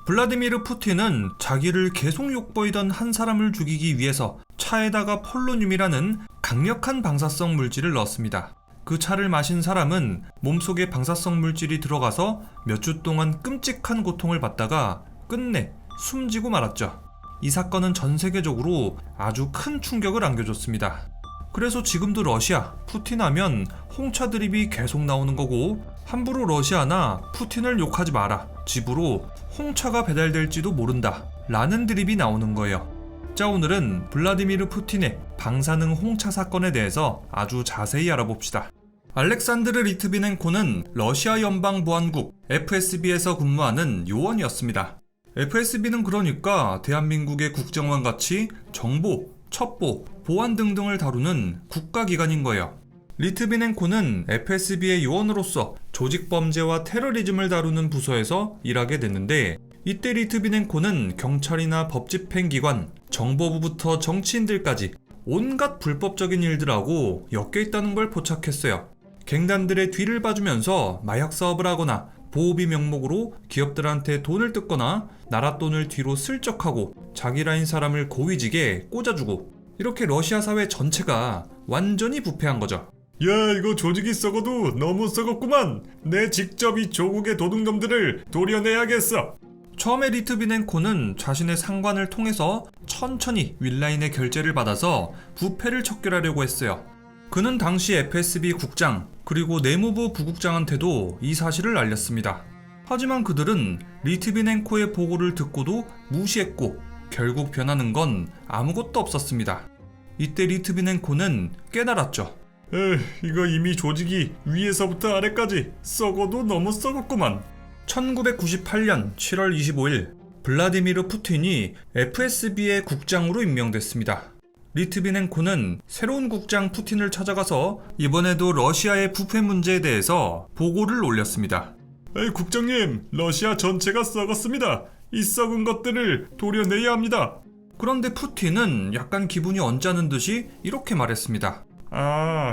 블라디미르 푸틴은 자기를 계속 욕보이던 한 사람을 죽이기 위해서 차에다가 폴로늄이라는 강력한 방사성 물질을 넣었습니다. 그 차를 마신 사람은 몸속에 방사성 물질이 들어가서 몇 주 동안 끔찍한 고통을 받다가 끝내 숨지고 말았죠. 이 사건은 전 세계적으로 아주 큰 충격을 안겨줬습니다. 그래서 지금도 러시아, 푸틴 하면 홍차 드립이 계속 나오는 거고, 함부로 러시아나 푸틴을 욕하지 마라, 집으로 홍차가 배달될지도 모른다 라는 드립이 나오는 거예요. 자, 오늘은 블라디미르 푸틴의 방사능 홍차 사건에 대해서 아주 자세히 알아봅시다. 알렉산드르 리트비넨코는 러시아 연방보안국 FSB에서 근무하는 요원이었습니다. FSB는 그러니까 대한민국의 국정원 같이 정보, 첩보, 보안 등등을 다루는 국가기관인 거예요. 리트비넨코는 FSB의 요원으로서 조직범죄와 테러리즘을 다루는 부서에서 일하게 됐는데, 이때 리트비넨코는 경찰이나 법집행기관, 정보부부터 정치인들까지 온갖 불법적인 일들하고 엮여있다는 걸 포착했어요. 갱단들의 뒤를 봐주면서 마약 사업을 하거나 보호비 명목으로 기업들한테 돈을 뜯거나 나라 돈을 뒤로 슬쩍하고 자기 라인 사람을 고위직에 꽂아주고, 이렇게 러시아 사회 전체가 완전히 부패한 거죠. 야, 이거 조직이 썩어도 너무 썩었구만. 내 직접 이 조국의 도둑놈들을 도려내야겠어. 처음에 리트비넨코는 자신의 상관을 통해서 천천히 윌라인의 결제를 받아서 부패를 척결하려고 했어요. 그는 당시 FSB 국장 그리고 내무부 부국장한테도 이 사실을 알렸습니다. 하지만 그들은 리트비넨코의 보고를 듣고도 무시했고 결국 변하는 건 아무것도 없었습니다. 이때 리트비넨코는 깨달았죠. 이거 이미 조직이 위에서부터 아래까지 썩어도 너무 썩었구만. 1998년 7월 25일 블라디미르 푸틴이 FSB의 국장으로 임명됐습니다. 리트비넨코는 새로운 국장 푸틴을 찾아가서 이번에도 러시아의 부패 문제에 대해서 보고를 올렸습니다. 국장님, 러시아 전체가 썩었습니다. 이 썩은 것들을 도려내야 합니다. 그런데 푸틴은 약간 기분이 언짢은 듯이 이렇게 말했습니다.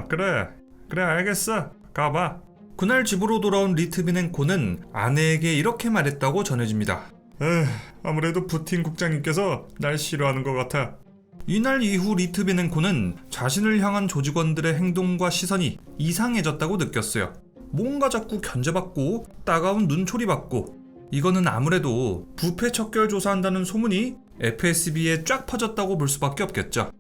그래 알겠어. 가봐. 그날 집으로 돌아온 리트비넨코는 아내에게 이렇게 말했다고 전해집니다. 아무래도 푸틴 국장님께서 날 싫어하는 것 같아. 이날 이후 리트비넨코는 자신을 향한 조직원들의 행동과 시선이 이상해졌다고 느꼈어요. 뭔가 자꾸 견제받고 따가운 눈초리 받고, 이거는 아무래도 부패 척결 조사한다는 소문이 FSB에 쫙 퍼졌다고 볼 수밖에 없겠죠.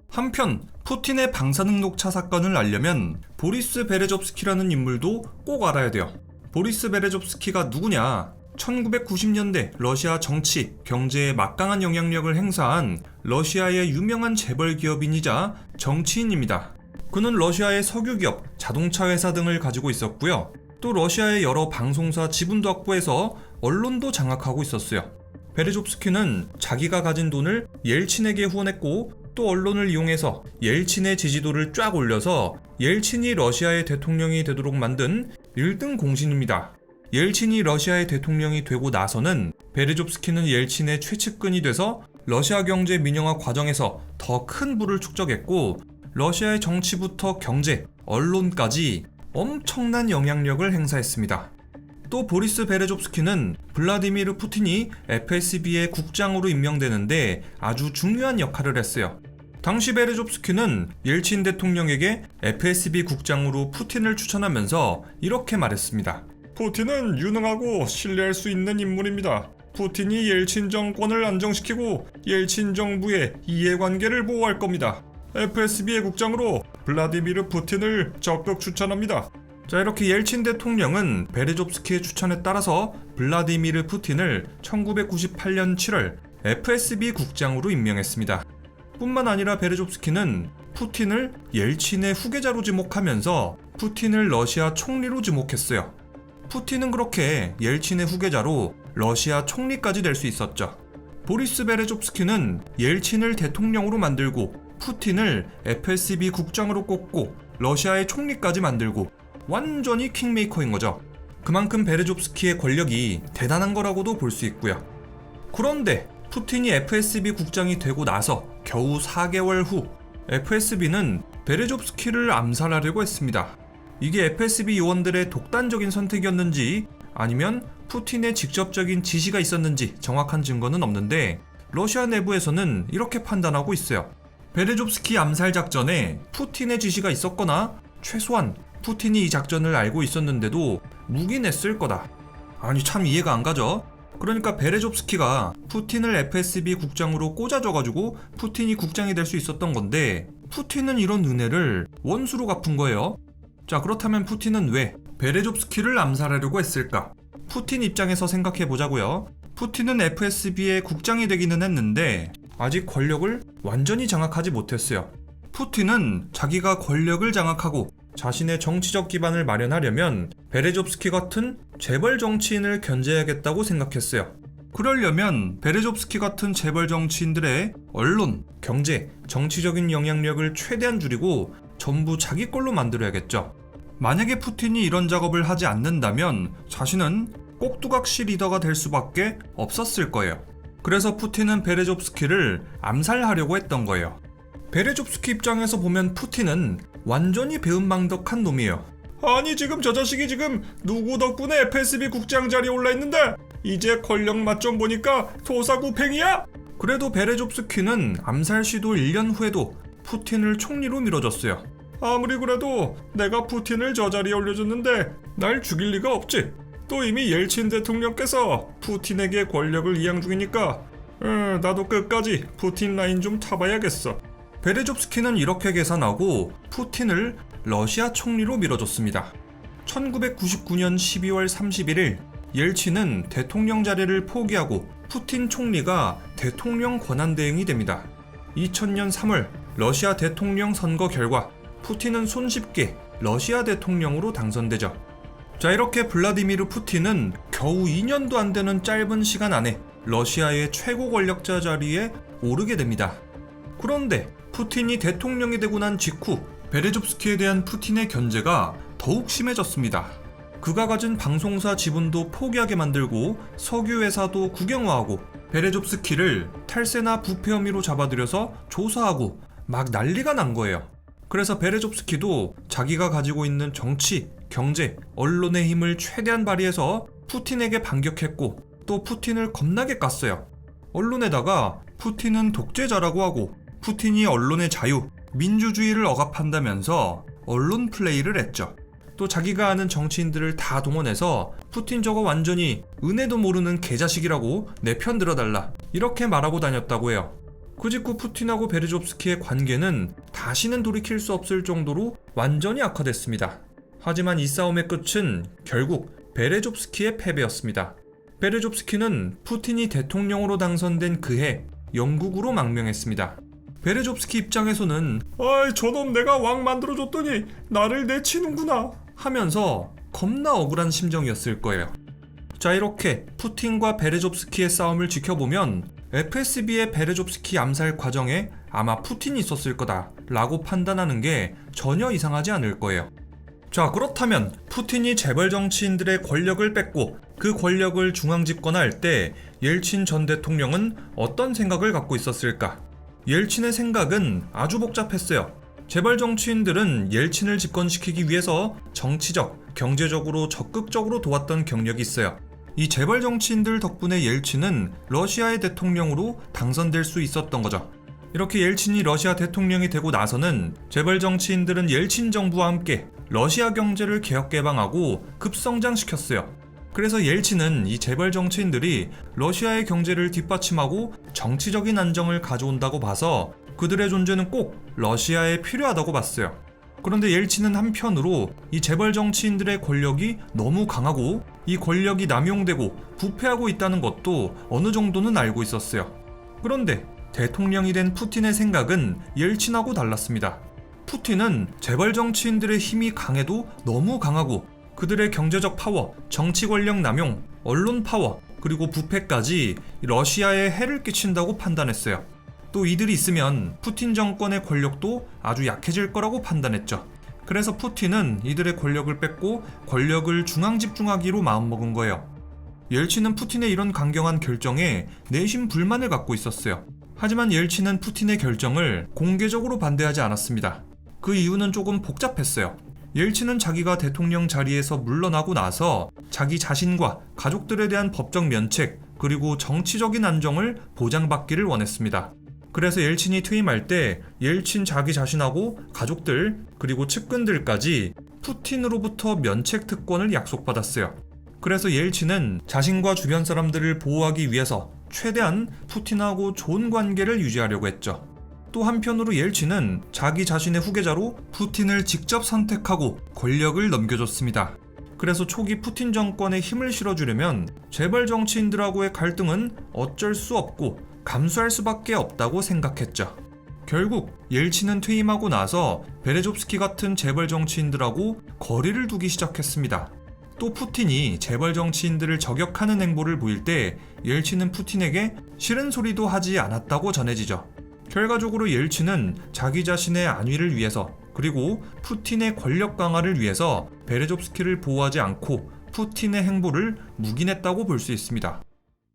한편 푸틴의 방사능 녹차 사건을 알려면 보리스 베레좁스키라는 인물도 꼭 알아야 돼요. 보리스 베레좁스키가 누구냐? 1990년대 러시아 정치, 경제에 막강한 영향력을 행사한 러시아의 유명한 재벌 기업인이자 정치인입니다. 그는 러시아의 석유기업, 자동차 회사 등을 가지고 있었고요. 또 러시아의 여러 방송사 지분도 확보해서 언론도 장악하고 있었어요. 베레좁스키는 자기가 가진 돈을 옐친에게 후원했고, 또 언론을 이용해서 옐친의 지지도를 쫙 올려서 옐친이 러시아의 대통령이 되도록 만든 1등 공신입니다. 옐친이 러시아의 대통령이 되고 나서는 베레좁스키는 옐친의 최측근이 돼서 러시아 경제 민영화 과정에서 더 큰 부를 축적했고, 러시아의 정치부터 경제, 언론까지 엄청난 영향력을 행사했습니다. 또 보리스 베레좁스키는 블라디미르 푸틴이 FSB의 국장으로 임명되는데 아주 중요한 역할을 했어요. 당시 베레좁스키는 옐친 대통령에게 FSB 국장으로 푸틴을 추천하면서 이렇게 말했습니다. 푸틴은 유능하고 신뢰할 수 있는 인물입니다. 푸틴이 옐친 정권을 안정시키고 옐친 정부의 이해관계를 보호할 겁니다. FSB의 국장으로 블라디미르 푸틴을 적극 추천합니다. 자, 이렇게 옐친 대통령은 베레좁스키의 추천에 따라서 블라디미르 푸틴을 1998년 7월 FSB 국장으로 임명했습니다. 뿐만 아니라 베레좁스키는 푸틴을 옐친의 후계자로 지목하면서 푸틴을 러시아 총리로 지목했어요. 푸틴은 그렇게 옐친의 후계자로 러시아 총리까지 될 수 있었죠. 보리스 베레좁스키는 옐친을 대통령으로 만들고 푸틴을 FSB 국장으로 꼽고 러시아의 총리까지 만들고 완전히 킹메이커인 거죠. 그만큼 베레좁스키의 권력이 대단한 거라고도 볼 수 있고요. 그런데 푸틴이 FSB 국장이 되고 나서 겨우 4개월 후 FSB는 베레좁스키를 암살하려고 했습니다. 이게 FSB 요원들의 독단적인 선택이었는지 아니면 푸틴의 직접적인 지시가 있었는지 정확한 증거는 없는데 러시아 내부에서는 이렇게 판단하고 있어요. 베레조프스키 암살 작전에 푸틴의 지시가 있었거나 최소한 푸틴이 이 작전을 알고 있었는데도 묵인했을 거다. 아니 참 이해가 안 가죠? 그러니까 베레조프스키가 푸틴을 FSB 국장으로 꽂아줘가지고 푸틴이 국장이 될 수 있었던 건데 푸틴은 이런 은혜를 원수로 갚은 거예요. 자, 그렇다면 푸틴은 왜 베레조프스키를 암살하려고 했을까? 푸틴 입장에서 생각해 보자고요. 푸틴은 FSB의 국장이 되기는 했는데 아직 권력을 완전히 장악하지 못했어요. 푸틴은 자기가 권력을 장악하고 자신의 정치적 기반을 마련하려면 베레조프스키 같은 재벌 정치인을 견제해야겠다고 생각했어요. 그러려면 베레조프스키 같은 재벌 정치인들의 언론, 경제, 정치적인 영향력을 최대한 줄이고 전부 자기 걸로 만들어야겠죠. 만약에 푸틴이 이런 작업을 하지 않는다면 자신은 꼭두각시 리더가 될 수밖에 없었을 거예요. 그래서 푸틴은 베레조프스키를 암살하려고 했던 거예요. 베레조프스키 입장에서 보면 푸틴은 완전히 배은망덕한 놈이에요. 아니 지금 저 자식이 지금 누구 덕분에 FSB 국장 자리에 올라있는데 이제 권력 맛 좀 보니까 토사구팽이야? 그래도 베레조프스키는 암살 시도 1년 후에도 푸틴을 총리로 밀어줬어요. 아무리 그래도 내가 푸틴을 저 자리에 올려줬는데 날 죽일 리가 없지. 또 이미 옐친 대통령께서 푸틴에게 권력을 이양 중이니까 나도 끝까지 푸틴 라인 좀 타봐야겠어. 베레조프스키는 이렇게 계산하고 푸틴을 러시아 총리로 밀어줬습니다. 1999년 12월 31일 옐친은 대통령 자리를 포기하고 푸틴 총리가 대통령 권한대행이 됩니다. 2000년 3월 러시아 대통령 선거 결과 푸틴은 손쉽게 러시아 대통령으로 당선되죠. 자, 이렇게 블라디미르 푸틴은 겨우 2년도 안 되는 짧은 시간 안에 러시아의 최고 권력자 자리에 오르게 됩니다. 그런데 푸틴이 대통령이 되고 난 직후 베레조프스키에 대한 푸틴의 견제가 더욱 심해졌습니다. 그가 가진 방송사 지분도 포기하게 만들고 석유회사도 국영화하고 베레조프스키를 탈세나 부패 혐의로 잡아들여서 조사하고 막 난리가 난 거예요. 그래서 베레조프스키도 자기가 가지고 있는 정치, 경제, 언론의 힘을 최대한 발휘해서 푸틴에게 반격했고 또 푸틴을 겁나게 깠어요. 언론에다가 푸틴은 독재자라고 하고 푸틴이 언론의 자유, 민주주의를 억압한다면서 언론 플레이를 했죠. 또 자기가 아는 정치인들을 다 동원해서 푸틴 저거 완전히 은혜도 모르는 개자식이라고 내 편 들어달라 이렇게 말하고 다녔다고 해요. 그 직후 푸틴하고 베레조프스키의 관계는 다시는 돌이킬 수 없을 정도로 완전히 악화됐습니다. 하지만 이 싸움의 끝은 결국 베레조프스키의 패배였습니다. 베레조프스키는 푸틴이 대통령으로 당선된 그해 영국으로 망명했습니다. 베레조프스키 입장에서는 아이 저놈 내가 왕 만들어줬더니 나를 내치는구나 하면서 겁나 억울한 심정이었을 거예요. 자, 이렇게 푸틴과 베레조프스키의 싸움을 지켜보면 FSB의 베레조프스키 암살 과정에 아마 푸틴이 있었을 거다 라고 판단하는 게 전혀 이상하지 않을 거예요. 자, 그렇다면 푸틴이 재벌 정치인들의 권력을 뺏고 그 권력을 중앙집권할 때 옐친 전 대통령은 어떤 생각을 갖고 있었을까? 옐친의 생각은 아주 복잡했어요. 재벌 정치인들은 옐친을 집권시키기 위해서 정치적, 경제적으로 적극적으로 도왔던 경력이 있어요. 이 재벌 정치인들 덕분에 옐친은 러시아의 대통령으로 당선될 수 있었던 거죠. 이렇게 옐친이 러시아 대통령이 되고 나서는 재벌 정치인들은 옐친 정부와 함께 러시아 경제를 개혁 개방하고 급성장시켰어요. 그래서 옐친은 이 재벌 정치인들이 러시아의 경제를 뒷받침하고 정치적인 안정을 가져온다고 봐서 그들의 존재는 꼭 러시아에 필요하다고 봤어요. 그런데 옐친은 한편으로 이 재벌 정치인들의 권력이 너무 강하고 이 권력이 남용되고 부패하고 있다는 것도 어느 정도는 알고 있었어요. 그런데 대통령이 된 푸틴의 생각은 옐친하고 달랐습니다. 푸틴은 재벌 정치인들의 힘이 강해도 너무 강하고 그들의 경제적 파워, 정치 권력 남용, 언론 파워, 그리고 부패까지 러시아에 해를 끼친다고 판단했어요. 또 이들이 있으면 푸틴 정권의 권력도 아주 약해질 거라고 판단했죠. 그래서 푸틴은 이들의 권력을 뺏고 권력을 중앙 집중하기로 마음먹은 거예요. 옐친은 푸틴의 이런 강경한 결정에 내심 불만을 갖고 있었어요. 하지만 옐친은 푸틴의 결정을 공개적으로 반대하지 않았습니다. 그 이유는 조금 복잡했어요. 옐친은 자기가 대통령 자리에서 물러나고 나서 자기 자신과 가족들에 대한 법적 면책 그리고 정치적인 안정을 보장받기를 원했습니다. 그래서 옐친이 퇴임할 때 옐친 자기 자신하고 가족들 그리고 측근들까지 푸틴으로부터 면책 특권을 약속받았어요. 그래서 옐친은 자신과 주변 사람들을 보호하기 위해서 최대한 푸틴하고 좋은 관계를 유지하려고 했죠. 또 한편으로 옐친은 자기 자신의 후계자로 푸틴을 직접 선택하고 권력을 넘겨줬습니다. 그래서 초기 푸틴 정권에 힘을 실어주려면 재벌 정치인들하고의 갈등은 어쩔 수 없고 감수할 수밖에 없다고 생각했죠. 결국 옐친은 퇴임하고 나서 베레조프스키 같은 재벌 정치인들하고 거리를 두기 시작했습니다. 또 푸틴이 재벌 정치인들을 저격하는 행보를 보일 때 옐친은 푸틴에게 싫은 소리도 하지 않았다고 전해지죠. 결과적으로 옐친은 자기 자신의 안위를 위해서 그리고 푸틴의 권력 강화를 위해서 베레조프스키를 보호하지 않고 푸틴의 행보를 묵인했다고 볼 수 있습니다.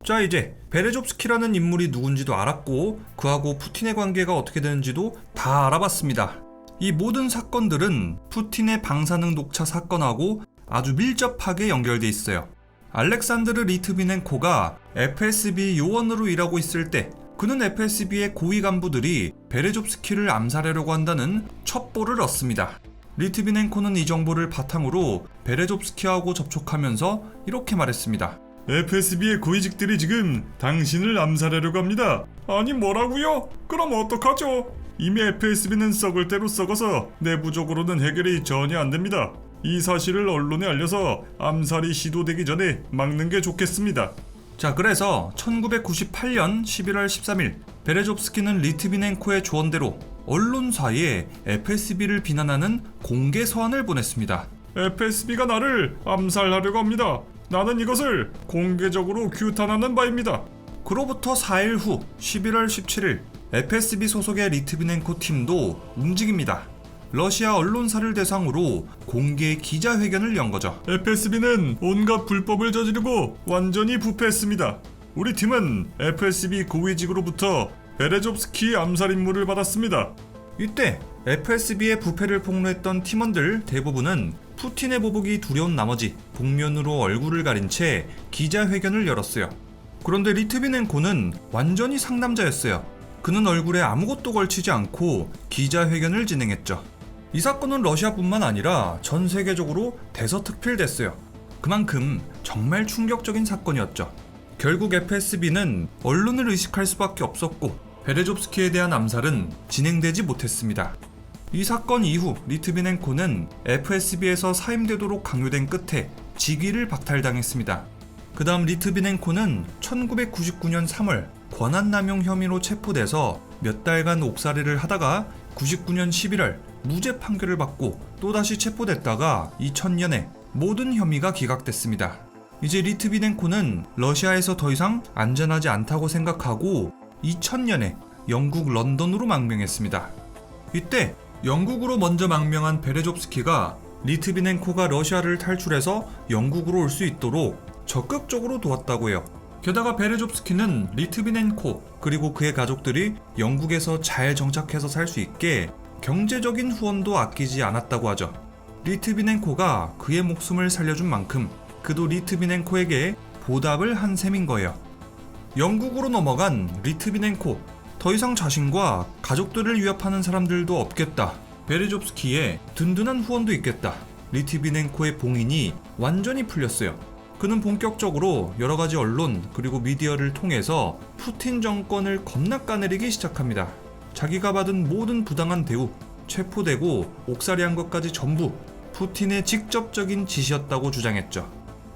자, 이제 베레조프스키라는 인물이 누군지도 알았고 그하고 푸틴의 관계가 어떻게 되는지도 다 알아봤습니다. 이 모든 사건들은 푸틴의 방사능 녹차 사건하고 아주 밀접하게 연결돼 있어요. 알렉산드르 리트비넨코가 FSB 요원으로 일하고 있을 때 그는 FSB의 고위 간부들이 베레조프스키를 암살하려고 한다는 첩보를 얻습니다. 리트비넨코는 이 정보를 바탕으로 베레조프스키하고 접촉하면서 이렇게 말했습니다. FSB의 고위직들이 지금 당신을 암살하려고 합니다. 아니 뭐라고요? 그럼 어떡하죠? 이미 FSB는 썩을 대로 썩어서 내부적으로는 해결이 전혀 안 됩니다. 이 사실을 언론에 알려서 암살이 시도되기 전에 막는 게 좋겠습니다. 자, 그래서 1998년 11월 13일 베레조프스키는 리트비넨코의 조언대로 언론사에 FSB를 비난하는 공개 서한을 보냈습니다. FSB가 나를 암살하려고 합니다. 나는 이것을 공개적으로 규탄하는 바입니다. 그로부터 4일 후 11월 17일 FSB 소속의 리트비넨코 팀도 움직입니다. 러시아 언론사를 대상으로 공개 기자회견을 연 거죠. FSB는 온갖 불법을 저지르고 완전히 부패했습니다. 우리 팀은 FSB 고위직으로부터 베레조프스키 암살 임무를 받았습니다. 이때 FSB의 부패를 폭로했던 팀원들 대부분은 푸틴의 보복이 두려운 나머지 복면으로 얼굴을 가린 채 기자회견을 열었어요. 그런데 리트비넨코는 완전히 상남자였어요. 그는 얼굴에 아무것도 걸치지 않고 기자회견을 진행했죠. 이 사건은 러시아뿐만 아니라 전 세계적으로 대서특필됐어요. 그만큼 정말 충격적인 사건이었죠. 결국 FSB는 언론을 의식할 수밖에 없었고 베레조프스키에 대한 암살은 진행되지 못했습니다. 이 사건 이후 리트비넨코는 FSB에서 사임되도록 강요된 끝에 직위를 박탈당했습니다. 그 다음 리트비넨코는 1999년 3월 권한남용 혐의로 체포돼서 몇 달간 옥살이를 하다가 99년 11월 무죄 판결을 받고 또다시 체포됐다가 2000년에 모든 혐의가 기각됐습니다. 이제 리트비넨코는 러시아에서 더 이상 안전하지 않다고 생각하고 2000년에 영국 런던으로 망명했습니다. 이때 영국으로 먼저 망명한 베레조프스키가 리트비넨코가 러시아를 탈출해서 영국으로 올 수 있도록 적극적으로 도왔다고 해요. 게다가 베레조프스키는 리트비넨코 그리고 그의 가족들이 영국에서 잘 정착해서 살 수 있게 경제적인 후원도 아끼지 않았다고 하죠. 리트비넨코가 그의 목숨을 살려준 만큼 그도 리트비넨코에게 보답을 한 셈인 거예요. 영국으로 넘어간 리트비넨코, 더 이상 자신과 가족들을 위협하는 사람들도 없겠다. 베레조프스키의 든든한 후원도 있겠다. 리트비넨코의 봉인이 완전히 풀렸어요. 그는 본격적으로 여러가지 언론 그리고 미디어를 통해서 푸틴 정권을 겁나 까내리기 시작합니다. 자기가 받은 모든 부당한 대우, 체포되고 옥살이한 것까지 전부 푸틴의 직접적인 지시였다고 주장했죠.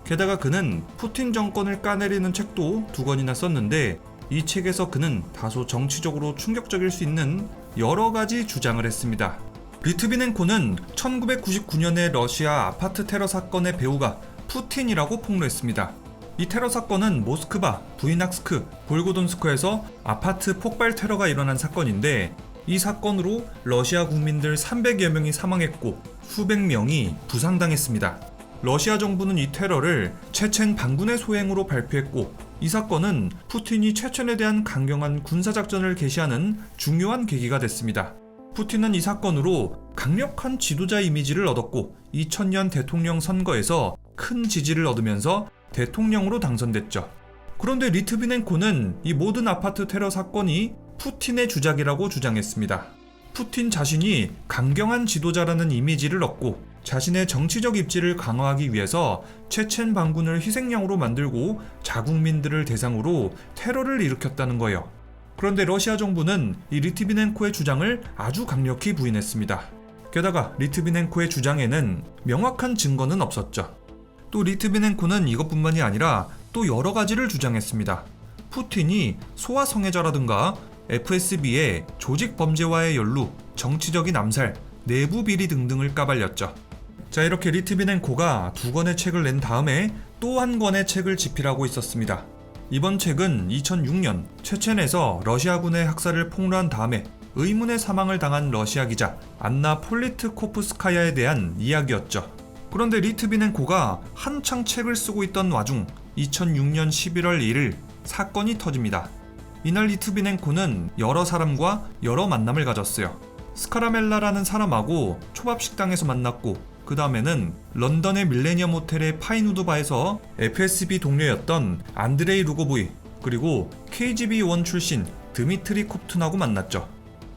게다가 그는 푸틴 정권을 까내리는 책도 2권이나 썼는데 이 책에서 그는 다소 정치적으로 충격적일 수 있는 여러 가지 주장을 했습니다. 리트비넨코는 1999년의 러시아 아파트 테러 사건의 배후가 푸틴이라고 폭로했습니다. 이 테러 사건은 모스크바, 부이낙스크, 볼고돈스크에서 아파트 폭발 테러가 일어난 사건인데 이 사건으로 러시아 국민들 300여 명이 사망했고 수백 명이 부상당했습니다. 러시아 정부는 이 테러를 체첸 반군의 소행으로 발표했고 이 사건은 푸틴이 체첸에 대한 강경한 군사작전을 개시하는 중요한 계기가 됐습니다. 푸틴은 이 사건으로 강력한 지도자 이미지를 얻었고 2000년 대통령 선거에서 큰 지지를 얻으면서 대통령으로 당선됐죠. 그런데 리트비넨코는 이 모든 아파트 테러 사건이 푸틴의 주작이라고 주장했습니다. 푸틴 자신이 강경한 지도자라는 이미지를 얻고 자신의 정치적 입지를 강화하기 위해서 체첸 반군을 희생양으로 만들고 자국민들을 대상으로 테러를 일으켰다는 거예요. 그런데 러시아 정부는 이 리트비넨코의 주장을 아주 강력히 부인했습니다. 게다가 리트비넨코의 주장에는 명확한 증거는 없었죠. 또 리트비넨코는 이것뿐만이 아니라 또 여러 가지를 주장했습니다. 푸틴이 소아성애자라든가 FSB의 조직 범죄와의 연루, 정치적인 암살, 내부 비리 등등을 까발렸죠. 자, 이렇게 리트비넨코가 2권의 책을 낸 다음에 또 한 권의 책을 집필하고 있었습니다. 이번 책은 2006년 체첸에서 러시아군의 학살을 폭로한 다음에 의문의 사망을 당한 러시아 기자 안나 폴리트코프스카야에 대한 이야기였죠. 그런데 리트비넨코가 한창 책을 쓰고 있던 와중 2006년 11월 1일 사건이 터집니다. 이날 리트비넨코는 여러 사람과 여러 만남을 가졌어요. 스카라멜라라는 사람하고 초밥 식당에서 만났고 그 다음에는 런던의 밀레니엄 호텔의 파인우드 바에서 FSB 동료였던 안드레이 루고브이 그리고 KGB-1 출신 드미트리 콥툰하고 만났죠.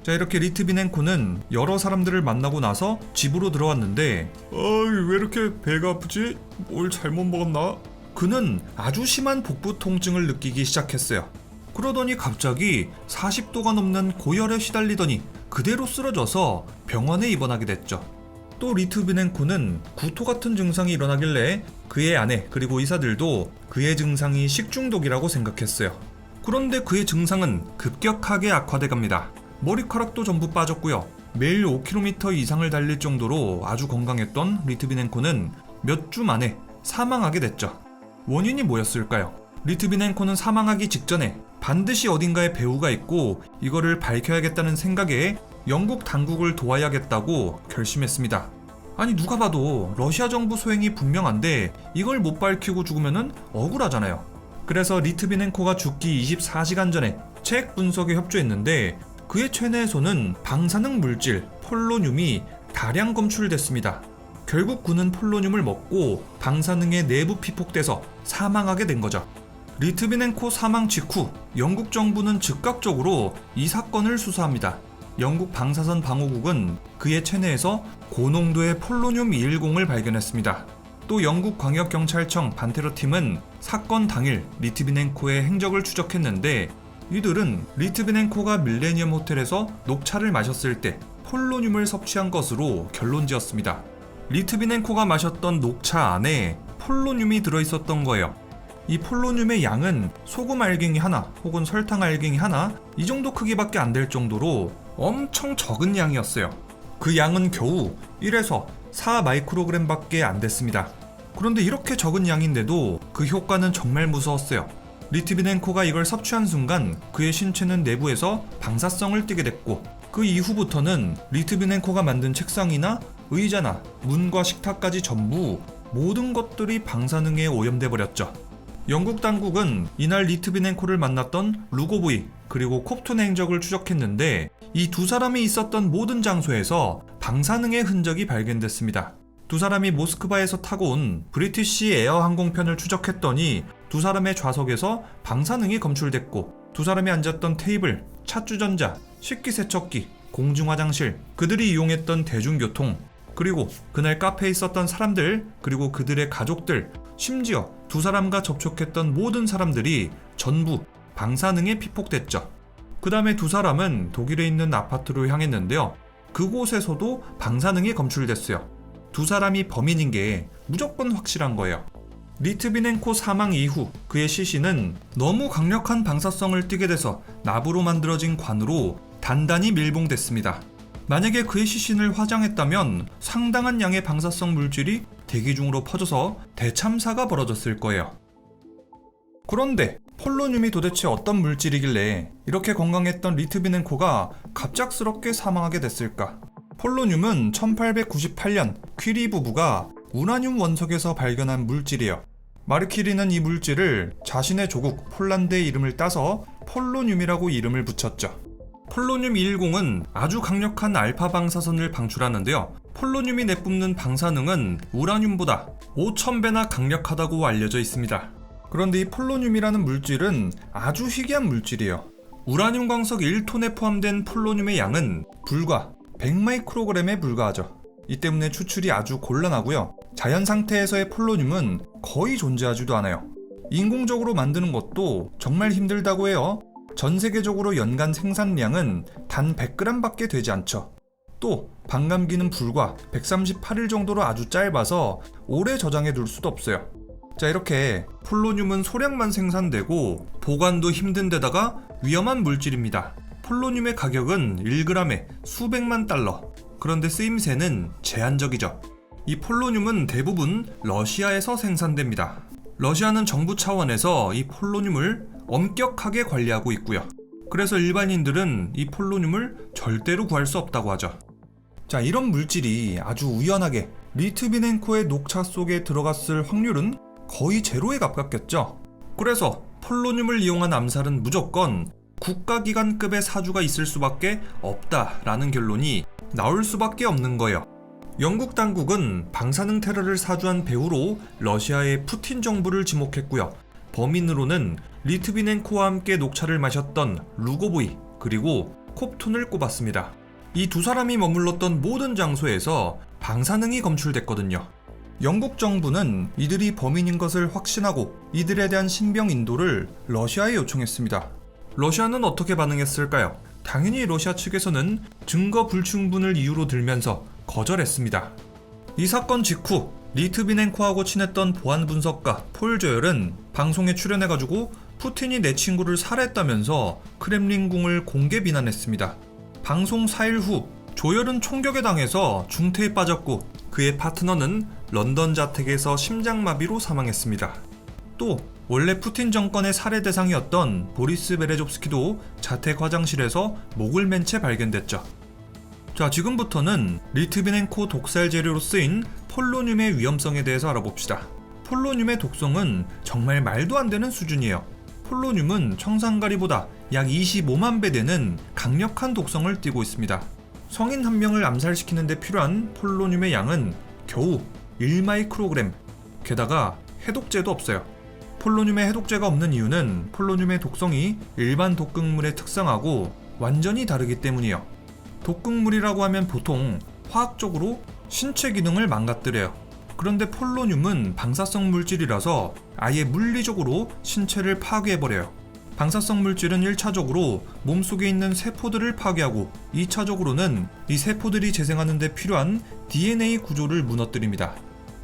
자, 이렇게 리트비넨코는 여러 사람들을 만나고 나서 집으로 들어왔는데 왜 이렇게 배가 아프지? 뭘 잘못 먹었나? 그는 아주 심한 복부 통증을 느끼기 시작했어요. 그러더니 갑자기 40도가 넘는 고열에 시달리더니 그대로 쓰러져서 병원에 입원하게 됐죠. 또 리트비넨코는 구토 같은 증상이 일어나길래 그의 아내 그리고 의사들도 그의 증상이 식중독이라고 생각했어요. 그런데 그의 증상은 급격하게 악화돼 갑니다. 머리카락도 전부 빠졌고요. 매일 5km 이상을 달릴 정도로 아주 건강했던 리트비넨코는 몇 주 만에 사망하게 됐죠. 원인이 뭐였을까요? 리트비넨코는 사망하기 직전에 반드시 어딘가에 배후가 있고 이거를 밝혀야겠다는 생각에 영국 당국을 도와야겠다고 결심했습니다. 아니, 누가 봐도 러시아 정부 소행이 분명한데 이걸 못 밝히고 죽으면은 억울하잖아요. 그래서 리트비넨코가 죽기 24시간 전에 책 분석에 협조했는데 그의 체내에서는 방사능 물질 폴로늄이 다량 검출됐습니다. 결국 그는 폴로늄을 먹고 방사능에 내부 피폭돼서 사망하게 된 거죠. 리트비넨코 사망 직후 영국 정부는 즉각적으로 이 사건을 수사합니다. 영국 방사선 방어국은 그의 체내에서 고농도의 폴로늄 210을 발견했습니다. 또 영국 광역경찰청 반테러팀은 사건 당일 리트비넨코의 행적을 추적했는데 이들은 리트비넨코가 밀레니엄 호텔에서 녹차를 마셨을 때 폴로늄을 섭취한 것으로 결론지었습니다. 리트비넨코가 마셨던 녹차 안에 폴로늄이 들어있었던 거예요. 이 폴로늄의 양은 소금 알갱이 하나 혹은 설탕 알갱이 하나 이 정도 크기밖에 안 될 정도로 엄청 적은 양이었어요. 그 양은 겨우 1에서 4 마이크로그램 밖에 안 됐습니다. 그런데 이렇게 적은 양인데도 그 효과는 정말 무서웠어요. 리트비넨코가 이걸 섭취한 순간 그의 신체는 내부에서 방사성을 띠게 됐고 그 이후부터는 리트비넨코가 만든 책상이나 의자나 문과 식탁까지 전부 모든 것들이 방사능에 오염돼 버렸죠. 영국 당국은 이날 리트비넨코를 만났던 루고브이 그리고 콥툰의 행적을 추적했는데 이 두 사람이 있었던 모든 장소에서 방사능의 흔적이 발견됐습니다. 두 사람이 모스크바에서 타고 온 브리티시 에어 항공편을 추적했더니 두 사람의 좌석에서 방사능이 검출됐고 두 사람이 앉았던 테이블, 찻주전자, 식기세척기, 공중화장실, 그들이 이용했던 대중교통, 그리고 그날 카페에 있었던 사람들, 그리고 그들의 가족들, 심지어 두 사람과 접촉했던 모든 사람들이 전부 방사능에 피폭됐죠. 그 다음에 두 사람은 독일에 있는 아파트로 향했는데요. 그곳에서도 방사능이 검출됐어요. 두 사람이 범인인 게 무조건 확실한 거예요. 리트비넨코 사망 이후 그의 시신은 너무 강력한 방사성을 띠게 돼서 납으로 만들어진 관으로 단단히 밀봉됐습니다. 만약에 그의 시신을 화장했다면 상당한 양의 방사성 물질이 대기 중으로 퍼져서 대참사가 벌어졌을 거예요. 그런데 폴로늄이 도대체 어떤 물질이길래 이렇게 건강했던 리트비넨코가 갑작스럽게 사망하게 됐을까? 폴로늄은 1898년 퀴리 부부가 우라늄 원석에서 발견한 물질이에요. 마르 퀴리는 이 물질을 자신의 조국 폴란드의 이름을 따서 폴로늄이라고 이름을 붙였죠. 폴로늄 210은 아주 강력한 알파 방사선을 방출하는데요. 폴로늄이 내뿜는 방사능은 우라늄보다 5000배나 강력하다고 알려져 있습니다. 그런데 이 폴로늄이라는 물질은 아주 희귀한 물질이에요. 우라늄 광석 1톤에 포함된 폴로늄의 양은 불과 100마이크로그램에 불과하죠. 이 때문에 추출이 아주 곤란하고요. 자연 상태에서의 폴로늄은 거의 존재하지도 않아요. 인공적으로 만드는 것도 정말 힘들다고 해요. 전 세계적으로 연간 생산량은 단 100g 밖에 되지 않죠. 또 반감기는 불과 138일 정도로 아주 짧아서 오래 저장해 둘 수도 없어요. 자, 이렇게 폴로늄은 소량만 생산되고 보관도 힘든 데다가 위험한 물질입니다. 폴로늄의 가격은 1g에 수백만 달러. 그런데 쓰임새는 제한적이죠. 이 폴로늄은 대부분 러시아에서 생산됩니다. 러시아는 정부 차원에서 이 폴로늄을 엄격하게 관리하고 있고요. 그래서 일반인들은 이 폴로늄을 절대로 구할 수 없다고 하죠. 자, 이런 물질이 아주 우연하게 리트비넨코의 녹차 속에 들어갔을 확률은 거의 제로에 가깝겠죠. 그래서 폴로늄을 이용한 암살은 무조건 국가기관급의 사주가 있을 수밖에 없다라는 결론이 나올 수밖에 없는 거예요. 영국 당국은 방사능 테러를 사주한 배후로 러시아의 푸틴 정부를 지목했고요. 범인으로는 리트비넨코와 함께 녹차를 마셨던 루고보이 그리고 콥툰을 꼽았습니다. 이 두 사람이 머물렀던 모든 장소에서 방사능이 검출됐거든요. 영국 정부는 이들이 범인인 것을 확신하고 이들에 대한 신병 인도를 러시아에 요청했습니다. 러시아는 어떻게 반응했을까요? 당연히 러시아 측에서는 증거 불충분을 이유로 들면서 거절했습니다. 이 사건 직후 리트비넨코하고 친했던 보안 분석가 폴 조열은 방송에 출연해가지고 푸틴이 내 친구를 살해했다면서 크렘린궁을 공개 비난했습니다. 방송 4일 후 조열은 총격에 당해서 중태에 빠졌고 그의 파트너는 런던 자택에서 심장마비로 사망했습니다. 또 원래 푸틴 정권의 살해 대상이었던 보리스 베레조프스키도 자택 화장실에서 목을 맨 채 발견됐죠. 자, 지금부터는 리트비넨코 독살 재료로 쓰인 폴로늄의 위험성에 대해서 알아봅시다. 폴로늄의 독성은 정말 말도 안 되는 수준이에요. 폴로늄은 청산가리보다 약 25만 배 되는 강력한 독성을 띠고 있습니다. 성인 한 명을 암살시키는 데 필요한 폴로늄의 양은 겨우 1마이크로그램. 게다가 해독제도 없어요. 폴로늄에 해독제가 없는 이유는 폴로늄의 독성이 일반 독극물의 특성하고 완전히 다르기 때문이에요. 독극물이라고 하면 보통 화학적으로 신체 기능을 망가뜨려요. 그런데 폴로늄은 방사성 물질이라서 아예 물리적으로 신체를 파괴해버려요. 방사성 물질은 1차적으로 몸속에 있는 세포들을 파괴하고 2차적으로는 이 세포들이 재생하는 데 필요한 DNA 구조를 무너뜨립니다.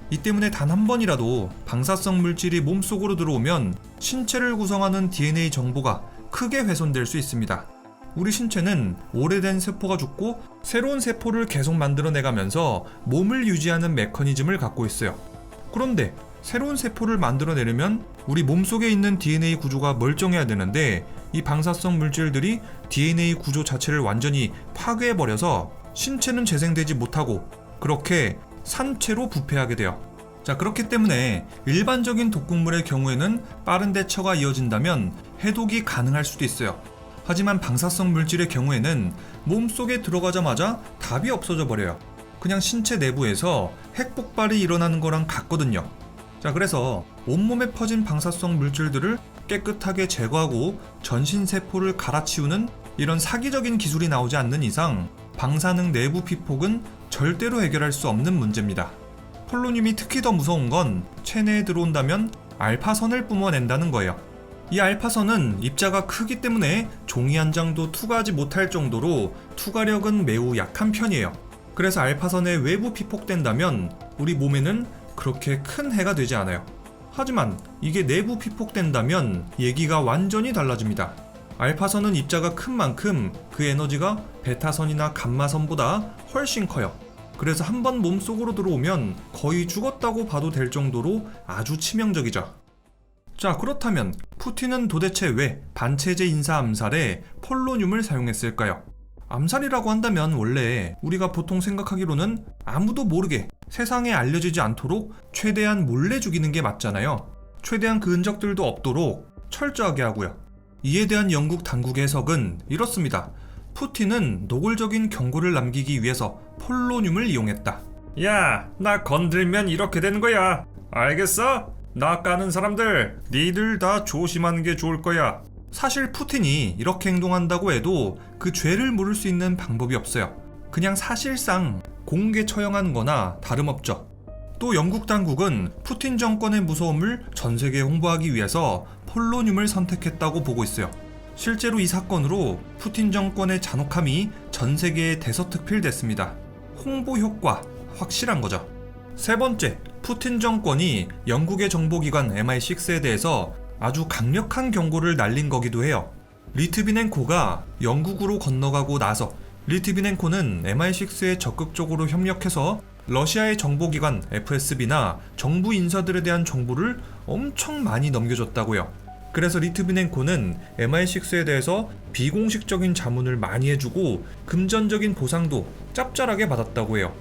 이 때문에 단 한 번이라도 방사성 물질이 몸속으로 들어오면 신체를 구성하는 DNA 정보가 크게 훼손될 수 있습니다. 우리 신체는 오래된 세포가 죽고 새로운 세포를 계속 만들어내가면서 몸을 유지하는 메커니즘을 갖고 있어요. 그런데 새로운 세포를 만들어내려면 우리 몸속에 있는 DNA 구조가 멀쩡해야 되는데 이 방사성 물질들이 DNA 구조 자체를 완전히 파괴해버려서 신체는 재생되지 못하고 그렇게 산채로 부패하게 돼요. 자, 그렇기 때문에 일반적인 독극물의 경우에는 빠른 대처가 이어진다면 해독이 가능할 수도 있어요. 하지만 방사성 물질의 경우에는 몸속에 들어가자마자 답이 없어져 버려요. 그냥 신체 내부에서 핵폭발이 일어나는 거랑 같거든요. 자, 그래서 온몸에 퍼진 방사성 물질들을 깨끗하게 제거하고 전신세포를 갈아치우는 이런 사기적인 기술이 나오지 않는 이상 방사능 내부 피폭은 절대로 해결할 수 없는 문제입니다. 폴로늄이 특히 더 무서운 건 체내에 들어온다면 알파선을 뿜어낸다는 거예요. 이 알파선은 입자가 크기 때문에 종이 한 장도 투과하지 못할 정도로 투과력은 매우 약한 편이에요. 그래서 알파선에 외부 피폭된다면 우리 몸에는 그렇게 큰 해가 되지 않아요. 하지만 이게 내부 피폭된다면 얘기가 완전히 달라집니다. 알파선은 입자가 큰 만큼 그 에너지가 베타선이나 감마선보다 훨씬 커요. 그래서 한번 몸속으로 들어오면 거의 죽었다고 봐도 될 정도로 아주 치명적이죠. 자, 그렇다면 푸틴은 도대체 왜 반체제 인사 암살에 폴로늄을 사용했을까요? 암살이라고 한다면 원래 우리가 보통 생각하기로는 아무도 모르게 세상에 알려지지 않도록 최대한 몰래 죽이는 게 맞잖아요. 최대한 그 흔적들도 없도록 철저하게 하고요. 이에 대한 영국 당국의 해석은 이렇습니다. 푸틴은 노골적인 경고를 남기기 위해서 폴로늄을 이용했다. 야, 나 건들면 이렇게 되는 거야. 알겠어? 나 까는 사람들, 니들 다 조심하는 게 좋을 거야. 사실 푸틴이 이렇게 행동한다고 해도 그 죄를 물을 수 있는 방법이 없어요. 그냥 사실상 공개 처형한 거나 다름없죠. 또 영국 당국은 푸틴 정권의 무서움을 전 세계에 홍보하기 위해서 폴로늄을 선택했다고 보고 있어요. 실제로 이 사건으로 푸틴 정권의 잔혹함이 전 세계에 대서특필됐습니다. 홍보 효과 확실한 거죠. 세 번째, 푸틴 정권이 영국의 정보기관 MI6에 대해서 아주 강력한 경고를 날린 거기도 해요. 리트비넨코가 영국으로 건너가고 나서 리트비넨코는 MI6에 적극적으로 협력해서 러시아의 정보기관 FSB나 정부 인사들에 대한 정보를 엄청 많이 넘겨줬다고요. 그래서 리트비넨코는 MI6에 대해서 비공식적인 자문을 많이 해주고 금전적인 보상도 짭짤하게 받았다고 해요.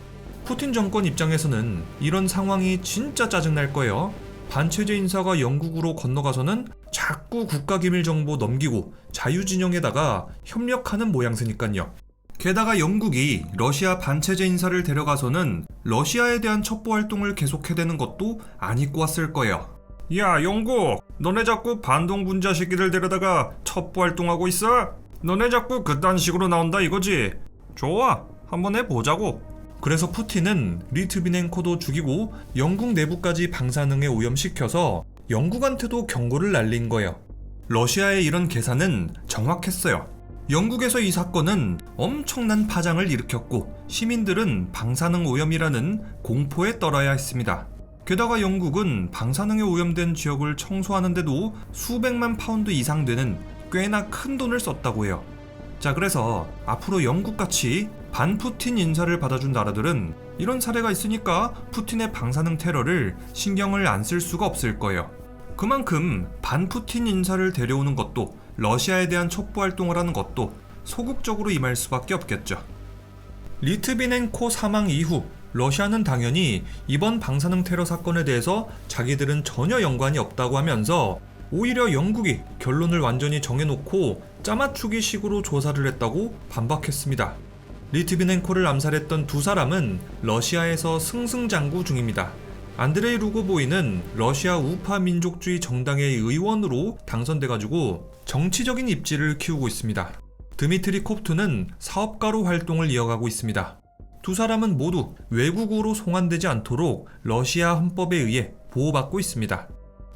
푸틴 정권 입장에서는 이런 상황이 진짜 짜증날 거예요. 반체제 인사가 영국으로 건너가서는 자꾸 국가기밀 정보 넘기고 자유진영에다가 협력하는 모양새니까요. 게다가 영국이 러시아 반체제 인사를 데려가서는 러시아에 대한 첩보 활동을 계속해대는 것도 안 잊고 왔을 거예요. 야, 영국, 너네 자꾸 반동분 자식이를 데려다가 첩보 활동하고 있어? 너네 자꾸 그딴 식으로 나온다 이거지? 좋아, 한번 해보자고. 그래서 푸틴은 리트비넨코도 죽이고 영국 내부까지 방사능에 오염시켜서 영국한테도 경고를 날린 거예요. 러시아의 이런 계산은 정확했어요. 영국에서 이 사건은 엄청난 파장을 일으켰고 시민들은 방사능 오염이라는 공포에 떨어야 했습니다. 게다가 영국은 방사능에 오염된 지역을 청소하는데도 수백만 파운드 이상 되는 꽤나 큰 돈을 썼다고 해요. 자, 그래서 앞으로 영국같이 반푸틴 인사를 받아준 나라들은 이런 사례가 있으니까 푸틴의 방사능 테러를 신경을 안 쓸 수가 없을 거예요. 그만큼 반푸틴 인사를 데려오는 것도 러시아에 대한 첩보 활동을 하는 것도 소극적으로 임할 수밖에 없겠죠. 리트비넨코 사망 이후 러시아는 당연히 이번 방사능 테러 사건에 대해서 자기들은 전혀 연관이 없다고 하면서 오히려 영국이 결론을 완전히 정해놓고 짜맞추기 식으로 조사를 했다고 반박했습니다. 리트비넨코를 암살했던 두 사람은 러시아에서 승승장구 중입니다. 안드레이 루고보이는 러시아 우파 민족주의 정당의 의원으로 당선돼가지고 정치적인 입지를 키우고 있습니다. 드미트리 콥투는 사업가로 활동을 이어가고 있습니다. 두 사람은 모두 외국으로 송환되지 않도록 러시아 헌법에 의해 보호받고 있습니다.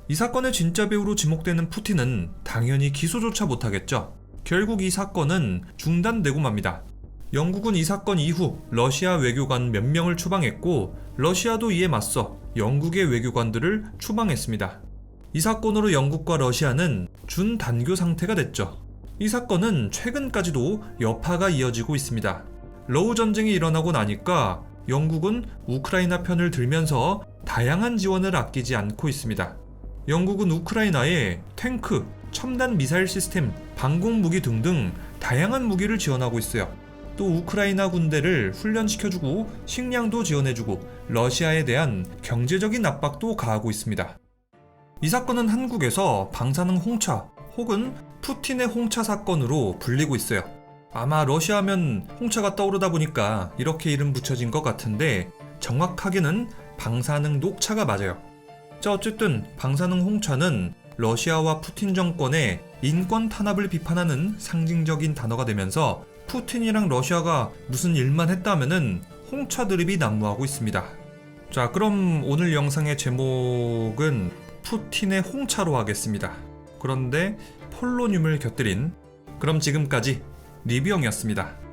이 사건의 진짜 배우로 지목되는 푸틴은 당연히 기소조차 못하겠죠. 결국 이 사건은 중단되고 맙니다. 영국은 이 사건 이후 러시아 외교관 몇 명을 추방했고 러시아도 이에 맞서 영국의 외교관들을 추방했습니다. 이 사건으로 영국과 러시아는 준단교 상태가 됐죠. 이 사건은 최근까지도 여파가 이어지고 있습니다. 러우 전쟁이 일어나고 나니까 영국은 우크라이나 편을 들면서 다양한 지원을 아끼지 않고 있습니다. 영국은 우크라이나에 탱크, 첨단 미사일 시스템, 방공무기 등등 다양한 무기를 지원하고 있어요. 또 우크라이나 군대를 훈련시켜주고 식량도 지원해주고 러시아에 대한 경제적인 압박도 가하고 있습니다. 이 사건은 한국에서 방사능 홍차 혹은 푸틴의 홍차 사건으로 불리고 있어요. 아마 러시아면 홍차가 떠오르다 보니까 이렇게 이름 붙여진 것 같은데 정확하게는 방사능 녹차가 맞아요. 자, 어쨌든 방사능 홍차는 러시아와 푸틴 정권의 인권 탄압을 비판하는 상징적인 단어가 되면서 푸틴이랑 러시아가 무슨 일만 했다면은 홍차 드립이 난무하고 있습니다. 자, 그럼 오늘 영상의 제목은 푸틴의 홍차로 하겠습니다. 그런데 폴로늄을 곁들인, 그럼 지금까지 리뷰형이었습니다.